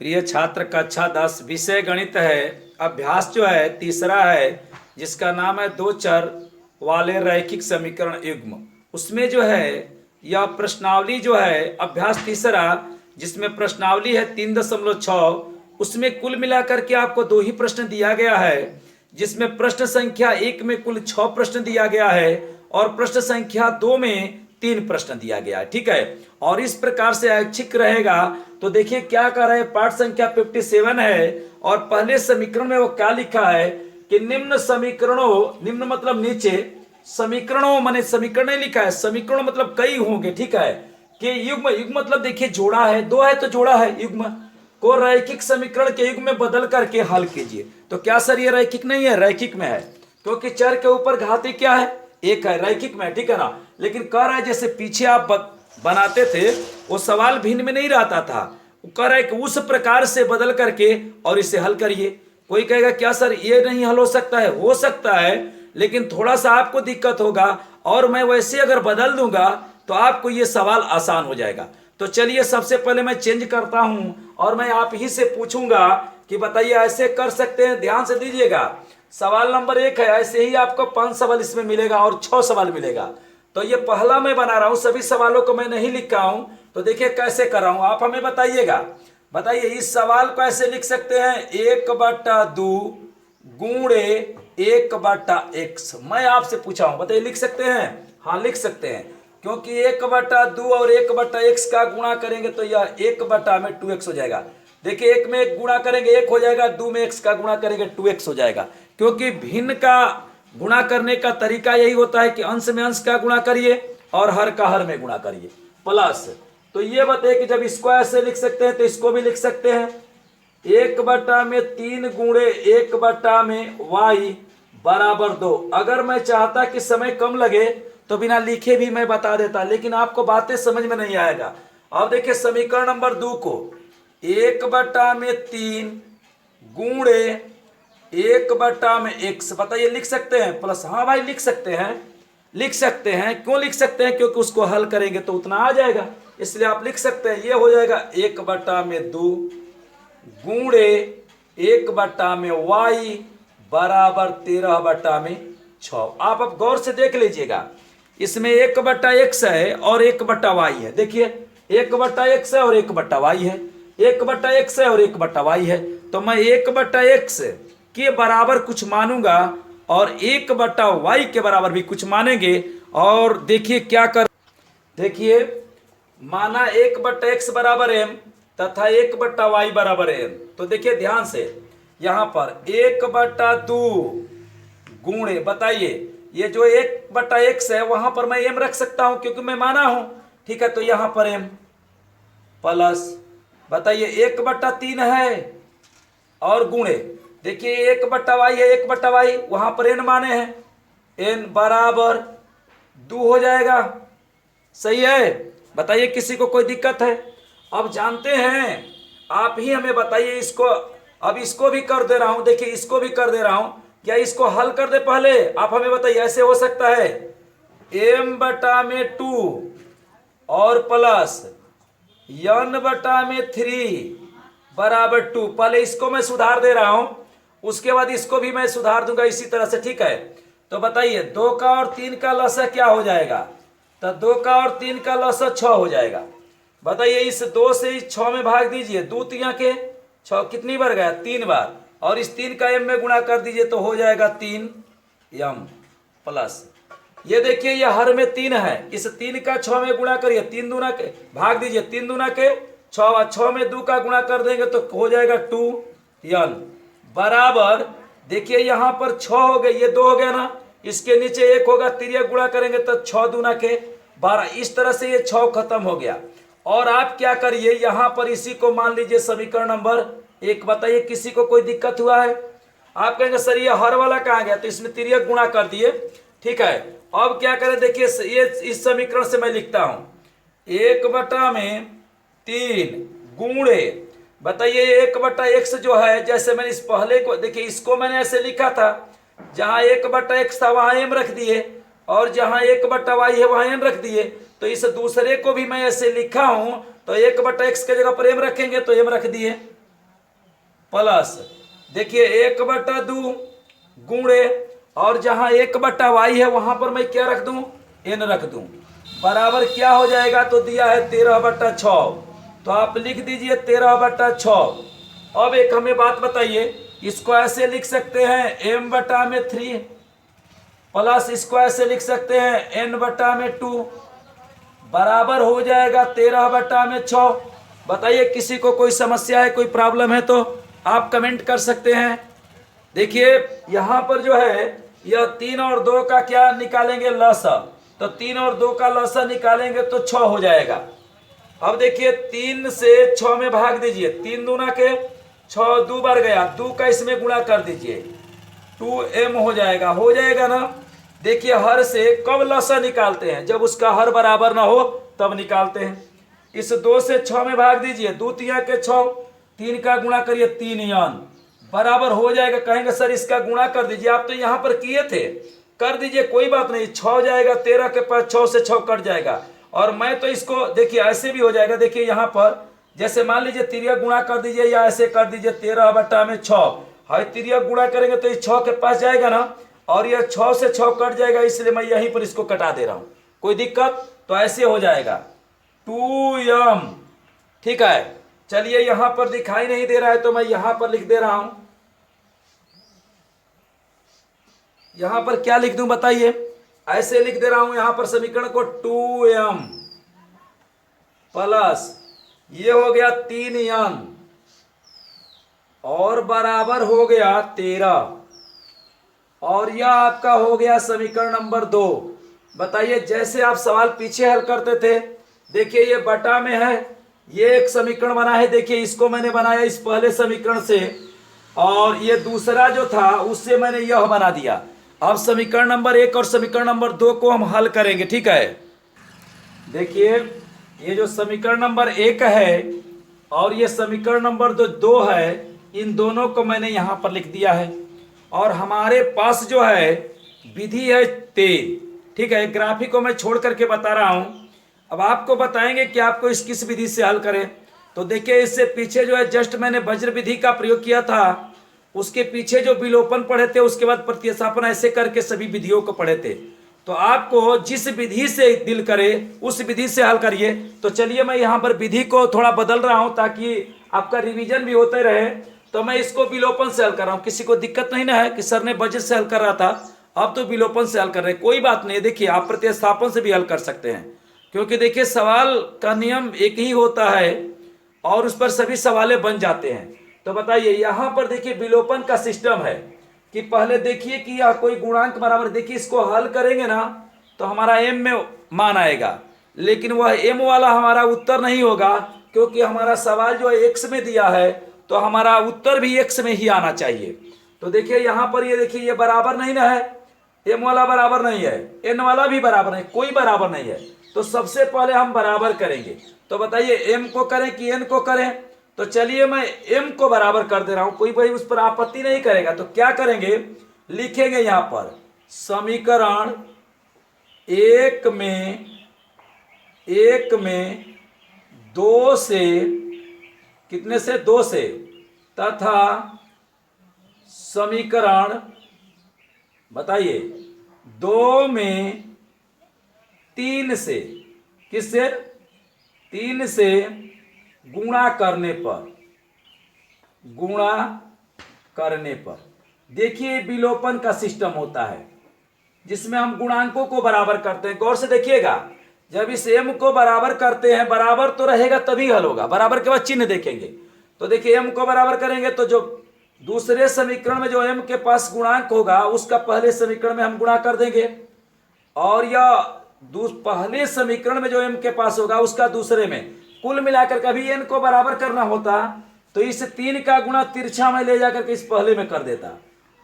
प्रिय छात्र, कक्षा 10 विषय गणित है। अभ्यास जो है तीसरा है, जिसका नाम है दो चर वाले रैखिक समीकरण युग्म। उसमें जो है यह प्रश्नावली जो है अभ्यास तीसरा, जिसमें प्रश्नावली है 3.6। उसमें कुल मिलाकर के आपको दो ही प्रश्न दिया गया है, जिसमें प्रश्न संख्या 1 में कुल 6 प्रश्न दिया गया है और प्रश्न संख्या 2 में 3 प्रश्न दिया गया है। ठीक है, और इस प्रकार से ऐच्छिक रहेगा। तो देखिए क्या कर रहे हैं, पाठ संख्या 57 है और पहले समीकरण में वो क्या लिखा है कि निम्न समीकरणों, निम्न मतलब नीचे, समीकरणों माने समीकरण नहीं लिखा है, समीकरण मतलब कई होंगे। ठीक है, कि युग्म, युग्म मतलब देखिए जोड़ा है, दो है तो जोड़ा है, युग्म को रैखिक समीकरण के युग्म में बदल करके हल कीजिए। तो क्या सर ये रैखिक नहीं है? रैखिक में है, क्योंकि चर के ऊपर घाती क्या है? एक है, रैखिक में, ठीक है ना। लेकिन कह रहा है जैसे पीछे आप बनाते थे वो सवाल भिन्न में नहीं रहता था, वो कह रहा है कि उस प्रकार से बदल करके और इसे हल करिए। कोई कहेगा क्या सर ये नहीं हल हो सकता है? हो सकता है, लेकिन थोड़ा सा आपको दिक्कत होगा, और मैं वैसे अगर बदल दूंगा तो आपको ये सवाल आसान हो जाएगा। तो चलिए सबसे पहले मैं चेंज करता हूं और मैं आप ही से पूछूंगा कि बताइए ऐसे कर सकते हैं? ध्यान से दीजिएगा। सवाल नंबर 1 है, ऐसे ही आपको 5 सवाल इसमें मिलेगा और 6 सवाल मिलेगा। तो ये पहला मैं बना रहा हूं, सभी सवालों को मैं नहीं लिख रहा हूं। तो देखिए कैसे कर रहा हूं, आप हमें बताइएगा। बताइए इस सवाल को ऐसे लिख सकते हैं, 1/2 गुणे 1/x। मैं आपसे पूछा हूं, बताइए लिख सकते हैं? हाँ लिख सकते हैं, क्योंकि 1/2 और 1/x का गुणा करेंगे तो यह 1/2x हो जाएगा। देखिए 1 में 1 गुणा करेंगे 1 हो जाएगा, 2 में x का गुणा करेंगे 2x हो जाएगा। क्योंकि भिन्न का गुणा करने का तरीका यही होता है कि अंश में अंश का गुणा करिए और हर का हर में गुणा करिए, प्लस। तो ये बताइए कि जब इसको ऐसे लिख सकते हैं तो इसको भी लिख सकते हैं, 1/3 गुणे 1/y बराबर 2। अगर मैं चाहता कि समय कम लगे तो बिना लिखे भी मैं बता देता, लेकिन आपको बातें समझ में नहीं आएगा। अब देखिए समीकरण नंबर 2 को 1/3 गुणे 1/x, बताइए लिख सकते हैं? प्लस, हाँ भाई लिख सकते हैं, लिख सकते हैं। क्यों लिख सकते हैं? क्योंकि उसको हल करेंगे तो उतना आ जाएगा, इसलिए आप लिख सकते हैं। ये हो जाएगा 1/2 गुणे 1/y बराबर 13/6। आप अब गौर से देख लीजिएगा, इसमें 1/x है और 1/y है। देखिए 1/x है और 1/y है, 1/x है और 1/y है। तो मैं 1/x के बराबर कुछ मानूंगा और 1/y के बराबर भी कुछ मानेंगे। और देखिए क्या कर, देखिए माना 1/x बराबर m तथा 1/y बराबर m। तो देखिए ध्यान से, यहां पर 1/2 गुणे, बताइए ये जो 1/x है वहां पर मैं m रख सकता हूं क्योंकि मैं माना हूं, ठीक है। तो यहां पर m प्लस, बताइए 1/3 है और गुणे, देखिए 1/y है, 1/y वहां पर n माने हैं, n बराबर 2 हो जाएगा। सही है? बताइए किसी को कोई दिक्कत है? अब जानते हैं, आप ही हमें बताइए इसको। अब इसको भी कर दे रहा हूं, देखिए इसको भी कर दे रहा हूं, क्या इसको हल कर दे? पहले आप हमें बताइए, ऐसे हो सकता है m/2 और प्लस n/3 बराबर 2। पहले इसको मैं सुधार दे रहा हूं, उसके बाद इसको भी मैं सुधार दूंगा इसी तरह से, ठीक है। तो बताइए 2 का और 3 का लसा क्या हो जाएगा? तो 2 का और 3 का लसा 6 हो जाएगा। बताइए इस 2 से इस 6 में भाग दीजिए, 2 तिया के 6, कितनी बार गया? 3 बार, और इस 3 का m में गुणा कर दीजिए तो हो जाएगा 3m प्लस, ये देखिए ये हर में 3 है, इस 3 का 6 में गुणा करिए, 3 दूना के भाग दीजिए, 3 दूना के 6, 6 में 2 का गुणा कर देंगे तो हो जाएगा 2n बराबर, देखिए यहां पर 6 हो गए, ये 2 हो गया ना, इसके नीचे 1 होगा, तिरिया गुणा करेंगे तो 6 दूना के 12। इस तरह से ये 6 खत्म हो गया। और आप क्या करिए, यहां पर इसी को मान लीजिए समीकरण नंबर 1। बताइए किसी को कोई दिक्कत हुआ है? आप कहेंगे सर ये हर वाला कहां गया? तो इसमें तिरिया गुणा कर दिए, ठीक है। अब क्या करें, देखिए ये इस समीकरण से मैं लिखता हूं 1/3 गुणे, बताइए 1/x जो है, जैसे मैंने इस पहले को, देखिए इसको मैंने ऐसे लिखा था, जहां 1/x था वहां m रख दिए, और जहां 1/y है वहां n रख दिए। तो इस दूसरे को भी मैं ऐसे लिखा हूं, तो 1/x के जगह पर m रखेंगे तो m रख दिए, प्लस देखिए 1/2 गुणे, और जहां 1/y है वहां पर मैं क्या रख दूं, n रख दूं, बराबर क्या हो जाएगा, तो दिया है 13/6, तो आप लिख दीजिए 13/6। अब एक हमें बात बताइए, इसको ऐसे लिख सकते हैं m/3 प्लस इसको ऐसे लिख सकते हैं n/2, बराबर हो जाएगा 13/6। बताइए किसी को कोई समस्या है, कोई प्रॉब्लम है तो आप कमेंट कर सकते हैं। देखिए यहां पर जो है यह 3 और 2 का क्या निकालेंगे, लसा, तो 3 और 2 का लसा निकालेंगे तो 6 हो जाएगा। अब देखिए 3 से 6 में भाग दीजिए, 3 दूना के 6, 2 बार गया, 2 का इसमें गुणा कर दीजिए, 2m हो जाएगा ना। देखिए हर से कब लसा निकालते हैं, जब उसका हर बराबर ना हो तब निकालते हैं। इस 2 से 6 में भाग दीजिए, 2 तिया के 6, 3 का गुणा करिए 3n, बराबर हो जाएगा। कहेंगे सर इसका गुणा कर दीजिए, आप तो यहाँ पर किए थे, कर दीजिए कोई बात नहीं, 6 हो जाएगा, 13 के पास 6 से 6 कट जाएगा। और मैं तो इसको देखिए ऐसे भी हो जाएगा, देखिए यहाँ पर जैसे मान लीजिए तिर्यक गुणा कर दीजिए या ऐसे कर दीजिए 13/6, है तिर्यक गुणा करेंगे तो ये 6 के पास जाएगा ना, और यह 6 से 6 कट जाएगा, इसलिए मैं यहीं पर इसको कटा दे रहा हूं, कोई दिक्कत, तो ऐसे हो जाएगा 2m। ठीक है, चलिए यहां पर दिखाई नहीं दे रहा है तो मैं यहां पर लिख दे रहा हूं, यहां पर क्या लिख दूं बताइए, ऐसे लिख दे रहा हूं यहां पर समीकरण को 2m प्लस ये हो गया 3n और बराबर हो गया 13, और यह आपका हो गया समीकरण नंबर 2। बताइए जैसे आप सवाल पीछे हल करते थे, देखिए ये बटा में है, ये एक समीकरण बना है, देखिए इसको मैंने बनाया इस पहले समीकरण से, और ये दूसरा जो था उससे मैंने यह बना दिया। अब समीकरण नंबर 1 और समीकरण नंबर 2 को हम हल करेंगे। ठीक है, देखिए ये जो समीकरण नंबर 1 है और ये समीकरण नंबर 2 है, इन दोनों को मैंने यहां पर लिख दिया है, और हमारे पास जो है विधि है 3। ठीक है, ग्राफिक को मैं छोड़ करके बता रहा हूं, अब आपको बताएंगे कि आपको इस किस विधि से हल करें। तो देखिए इससे पीछे जो है जस्ट मैंने वज्र विधि का प्रयोग किया था, उसके पीछे जो विलोपन पढ़े थे, उसके बाद प्रतिस्थापन, ऐसे करके सभी विधियों को पढ़े थे। तो आपको जिस विधि से दिल करे उस विधि से हल करिए। तो चलिए मैं यहाँ पर विधि को थोड़ा बदल रहा हूँ ताकि आपका रिवीजन भी होते रहे। तो मैं इसको विलोपन से हल कर रहा हूँ, किसी को दिक्कत नहीं ना है कि सर ने वज्र से हल कर रहा था, अब तो विलोपन से हल कर रहे हैं, कोई बात नहीं। देखिए आप प्रतिस्थापन से भी हल कर सकते हैं, क्योंकि देखिए सवाल का नियम एक ही होता है और उस पर सभी सवालें बन जाते हैं। तो बताइए यहाँ पर देखिए विलोपन का सिस्टम है कि पहले देखिए कि यह कोई गुणांक बराबर, देखिए इसको हल करेंगे ना तो हमारा m में मान आएगा, लेकिन वह m वाला हमारा उत्तर नहीं होगा, क्योंकि हमारा सवाल जो है x में दिया है, तो हमारा उत्तर भी x में ही आना चाहिए। तो देखिए यहाँ पर ये देखिए ये बराबर नहीं ना है, m वाला बराबर नहीं है, n वाला भी बराबर नहीं, कोई बराबर नहीं है। तो सबसे पहले हम बराबर करेंगे। तो बताइए m को करें कि n को करें, तो चलिए मैं m को बराबर कर दे रहा हूं, कोई भाई उस पर आपत्ति नहीं करेगा। तो क्या करेंगे, लिखेंगे यहां पर समीकरण 1 में 2 से, कितने से, 2 से, तथा समीकरण बताइए 2 में 3 से, किससे, 3 से गुणा करने पर, देखिए विलोपन का सिस्टम होता है जिसमें हम गुणांकों को बराबर करते हैं। गौर से देखिएगा, जब इस m को बराबर करते हैं, बराबर तो रहेगा तभी हल होगा, बराबर के बाद चिन्ह देखेंगे। तो देखिए m को बराबर करेंगे तो जो दूसरे समीकरण में जो m के पास गुणांक होगा उसका पहले समीकरण में हम गुणा कर देंगे, और यह पहले समीकरण में जो m के पास होगा उसका दूसरे में, कुल मिलाकर कभी n को बराबर करना होता तो इस 3 का गुणा तिरछा में ले जाकर के इस पहले में कर देता,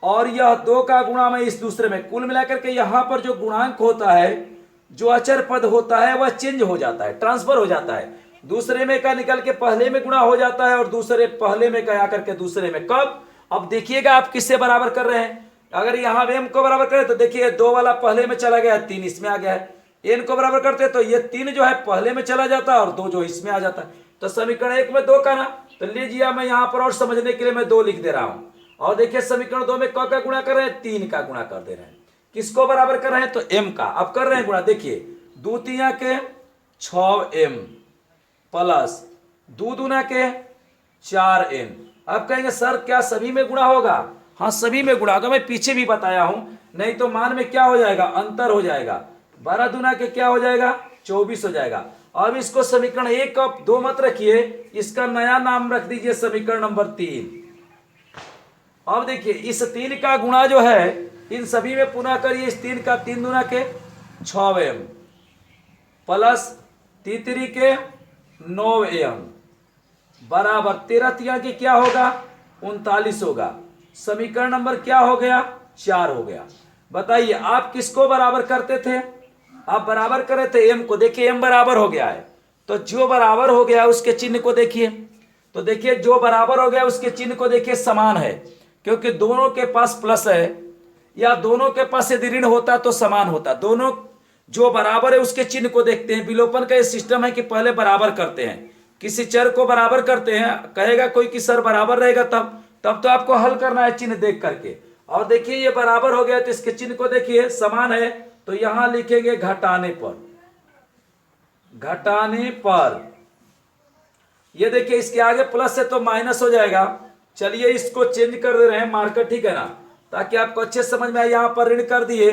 और यह 2 का गुणा में इस दूसरे में, कुल मिलाकर के यहाँ पर जो गुणांक होता है, जो अचर पद होता है, वह चेंज हो जाता है, ट्रांसफर हो जाता है, दूसरे में का निकल के पहले में गुणा हो जाता है और दूसरे पहले में का आकर के दूसरे में। कब, अब देखिएगा आप किससे बराबर कर रहे हैं। अगर यहाँ m को बराबर करें तो देखिए 2 वाला पहले में चला गया, 3 इसमें आ गया है। n को बराबर करते तो ये 3 जो है पहले में चला जाता है और 2 जो इसमें आ जाता है। तो समीकरण 1 में 2 का ना, तो लीजिए मैं यहाँ पर और समझने के लिए मैं 2 लिख दे रहा हूं। और देखिए समीकरण 2 में क का गुणा कर रहे हैं, 3 का गुणा कर दे रहे हैं। किसको बराबर कर रहे हैं? तो m का। अब कर रहे हैं गुणा, देखिए 2 तिया के 6m प्लस 2 दूना के 4m। अब कहेंगे सर क्या सभी में गुणा होगा? हाँ सभी में गुणा होगा, मैं पीछे भी बताया हूं, नहीं तो मान में क्या हो जाएगा? अंतर हो जाएगा। 12 दूना के क्या हो जाएगा? 24 हो जाएगा। अब इसको समीकरण 1 का 2 मत रखिए, इसका नया नाम रख दीजिए समीकरण नंबर 3। अब देखिए इस 3 का गुणा जो है इन सभी में पुनः करिए, इस 3 का 3 दूना के 6m प्लस 3 के 9m बराबर 13 तिया के क्या होगा? 39 होगा। समीकरण नंबर क्या हो गया? 4 हो गया। बताइए आप किसको बराबर करते थे? आप बराबर करे थे m को। देखिए m बराबर हो गया है, तो जो बराबर हो गया उसके चिन्ह को देखिए। तो देखिए जो बराबर हो गया उसके चिन्ह को देखिए, समान है, क्योंकि दोनों के पास प्लस है, या दोनों के पास यदि ऋण होता तो समान होता। दोनों जो बराबर है उसके चिन्ह को देखते हैं। विलोपन का ये सिस्टम है कि पहले बराबर करते हैं, किसी चर को बराबर करते हैं। कहेगा कोई कि सर बराबर रहेगा तब तो आपको हल करना है चिन्ह देख करके। और देखिए ये बराबर हो गया तो इसके चिन्ह को देखिए, समान है, तो यहां लिखेंगे घटाने पर। घटाने पर ये देखिए इसके आगे प्लस है तो माइनस हो जाएगा। चलिए इसको चेंज कर दे रहे हैं मार्कर, ठीक है ना, ताकि आपको अच्छे समझ में आए। यहां पर ऋण कर दिए,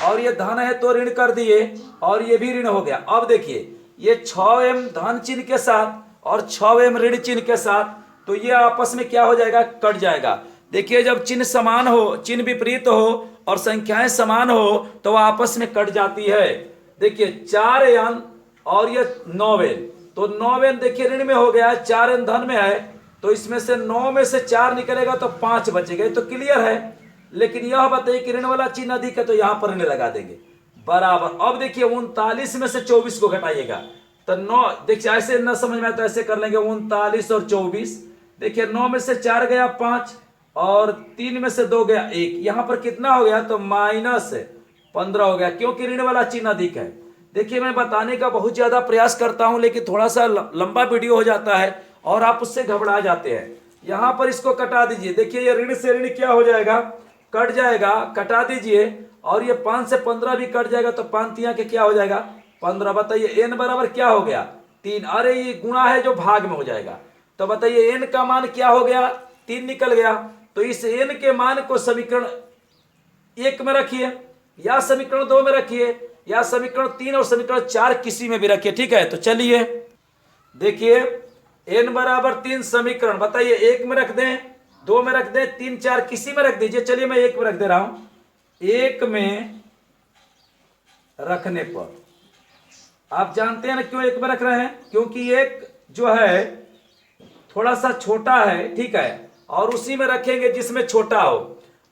और ये धन है तो ऋण कर दिए, और ये भी ऋण हो गया। अब देखिए ये 6m धन चिन्ह के साथ और 6m ऋण चिन्ह के साथ, तो ये आपस में क्या हो जाएगा? कट जाएगा। देखिए जब चिन्ह समान हो, चिन्ह विपरीत हो और संख्याएं समान हो तो वह आपस में कट जाती है। देखिए 4n और ये 9n, तो 9n देखिए ऋण में हो गया, 4n धन में है, तो इसमें से 9 में से 4 निकलेगा तो 5 बचेगा, तो क्लियर है। लेकिन यह बताइए कि ऋण वाला चिन्ह अधिक है तो यहां पर ऋण लगा देंगे बराबर। अब देखिए 39 में से 24 को घटाइएगा तो 9, देखिए ऐसे न समझ में आए तो ऐसे कर लेंगे 39 और 24। देखिए 9 में से 4 गया 5 और 3 में से 2 गया 1, यहां पर कितना हो गया? तो -15 हो गया, क्योंकि ऋण वाला चिन्ह अधिक है। देखिए मैं बताने का बहुत ज्यादा प्रयास करता हूं, लेकिन थोड़ा सा लंबा वीडियो हो जाता है और आप उससे घबरा जाते हैं। यहां पर इसको कटा दीजिए। देखिए ये ऋण से ऋण क्या हो जाएगा? कट जाएगा, कटा दीजिए। और ये 5 से 15 भी कट जाएगा, तो 5 तिया के क्या हो जाएगा? 15। बताइए n बराबर क्या हो गया? 3। अरे ये गुणा है जो भाग में हो जाएगा, तो बताइए n का मान क्या हो गया? 3 निकल गया। तो इस n के मान को समीकरण 1 में रखिए, या समीकरण 2 में रखिए, या समीकरण 3 और समीकरण 4 किसी में भी रखिए, ठीक है। तो चलिए देखिए n बराबर 3 समीकरण, बताइए 1 में रख दें, 2 में रख दें, 3 4 किसी में रख दीजिए। चलिए मैं 1 में रख दे रहा हूं। 1 में रखने पर आप जानते हैं ना क्यों 1 में रख रहे हैं? क्योंकि 1 जो है थोड़ा सा छोटा है, ठीक है, और उसी में रखेंगे जिसमें छोटा हो।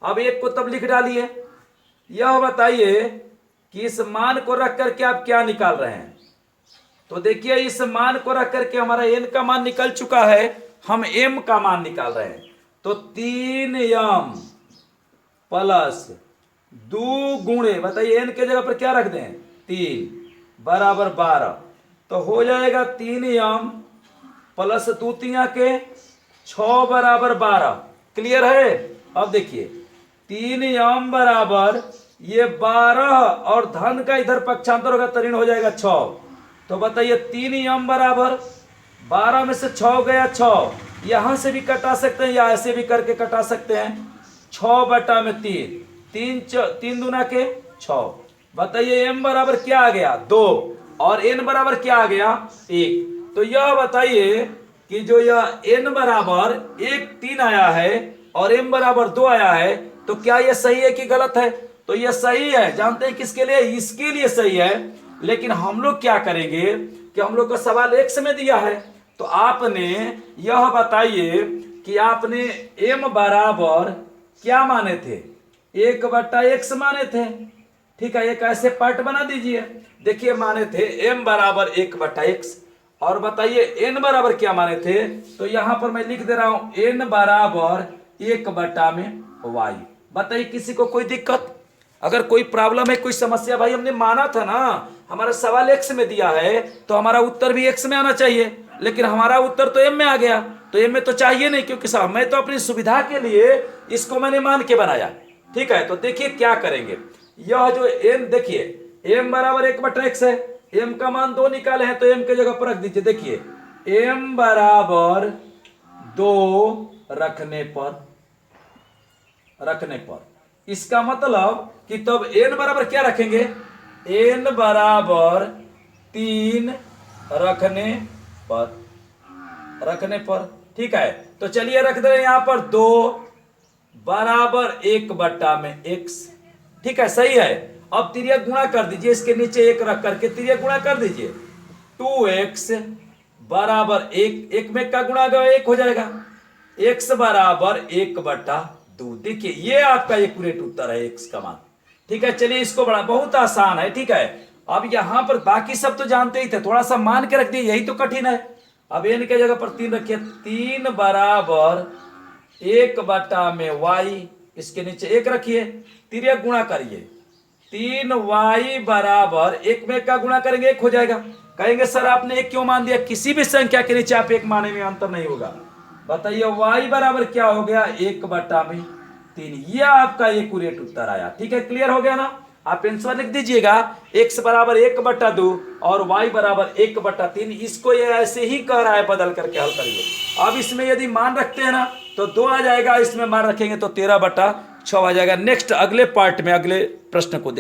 अब 1 को तब लिख डालिए। यह बताइए कि इस मान को रख करके आप क्या निकाल रहे हैं? तो देखिए इस मान को रख करके हमारा n का मान निकल चुका है, हम m का मान निकाल रहे हैं। तो 3m प्लस 2 गुणे, बताइए n के जगह पर क्या रख दें? 3 बराबर 12, तो हो जाएगा 3m प्लस 2 तिया के 6 बराबर 12। क्लियर है? अब देखिए 3m बराबर ये 12 और धन का इधर पक्षांतर होगा तो ऋण हो जाएगा 6। तो बताइए 3m बराबर 12 में से 6 गया 6, यहां से भी कटा सकते हैं या ऐसे भी करके कटा सकते हैं। 6 बटा में 3 दूना के 6। बताइए m बराबर क्या आ गया? 2, और n बराबर क्या आ गया? 1। तो यह बताइए कि जो यह n बराबर 1 3 आया है और m बराबर 2 आया है, तो क्या यह सही है कि गलत है? तो यह सही है। जानते हैं किसके लिए? इसके लिए सही है। लेकिन हम लोग क्या करेंगे कि हम लोग का सवाल x में दिया है, तो आपने यह बताइए कि आपने m बराबर क्या माने थे? 1/x माने थे, ठीक है। एक ऐसे पार्ट बना दीजिए। देखिए माने थे m बराबर 1/x, और बताइए n बराबर क्या माने थे? तो यहां पर मैं लिख दे रहा हूं n बराबर 1/y। बताइए किसी को कोई दिक्कत? अगर कोई प्रॉब्लम है, कोई समस्या, भाई हमने माना था ना, हमारा सवाल x में दिया है तो हमारा उत्तर भी x में आना चाहिए, लेकिन हमारा उत्तर तो m में आ गया। तो एम में तो चाहिए नहीं, क्योंकि साहब मैं तो अपनी सुविधा के लिए इसको मैंने मान के बनाया। ठीक है, तो देखिए क्या करेंगे। यह जो एम, देखिए एम बराबर 1/x है, एम का मान 2 निकाले हैं तो एम के जगह पर रख दीजिए। देखिए एम बराबर 2 रखने पर इसका मतलब कि तब एन बराबर क्या रखेंगे, एन बराबर 3 रखने पर। ठीक है, तो चलिए रख दे रहे हैं यहां पर 2 बराबर 1/x। ठीक है, सही है। अब तिर्यक गुणा कर दीजिए, इसके नीचे 1 रख करके तिर्यक गुणा कर दीजिए। 2x बराबर 1 में का गुणा 1 हो जाएगा, x बराबर 1/2। देखिए ये आपका एक्यूरेट उत्तर है x का मान। ठीक है, चलिए इसको बड़ा बहुत आसान है। ठीक है, अब यहां पर बाकी सब तो जानते ही थे, थोड़ा सा मान के रख दिए, यही तो कठिन है। अब n के जगह पर 3 रखिए, 3 बराबर 1/y, इसके नीचे 1 रखिए, तिर्यक गुणा करिए। 3y बराबर 1 में का गुणा करेंगे 1 हो जाएगा। कहेंगे सर आपने 1 क्यों मान दिया, किसी भी संख्या के नीचे आप 1 माने में अंतर नहीं होगा। बताइए y बराबर क्या हो गया, 1/3। यह आपका एक्यूरेट उत्तर आया। ठीक है, क्लियर हो गया ना। आप आंसर लिख दीजिएगा, x बराबर 1/2 और y बराबर 1/3। इसको ये ऐसे ही कह रहा है, बदल करके हल करिए। अब इसमें यदि मान रखते हैं ना तो 2 आ जाएगा, इसमें मान रखेंगे तो 13/6 आ जाएगा। नेक्स्ट अगले पार्ट में अगले प्रश्न को देखें।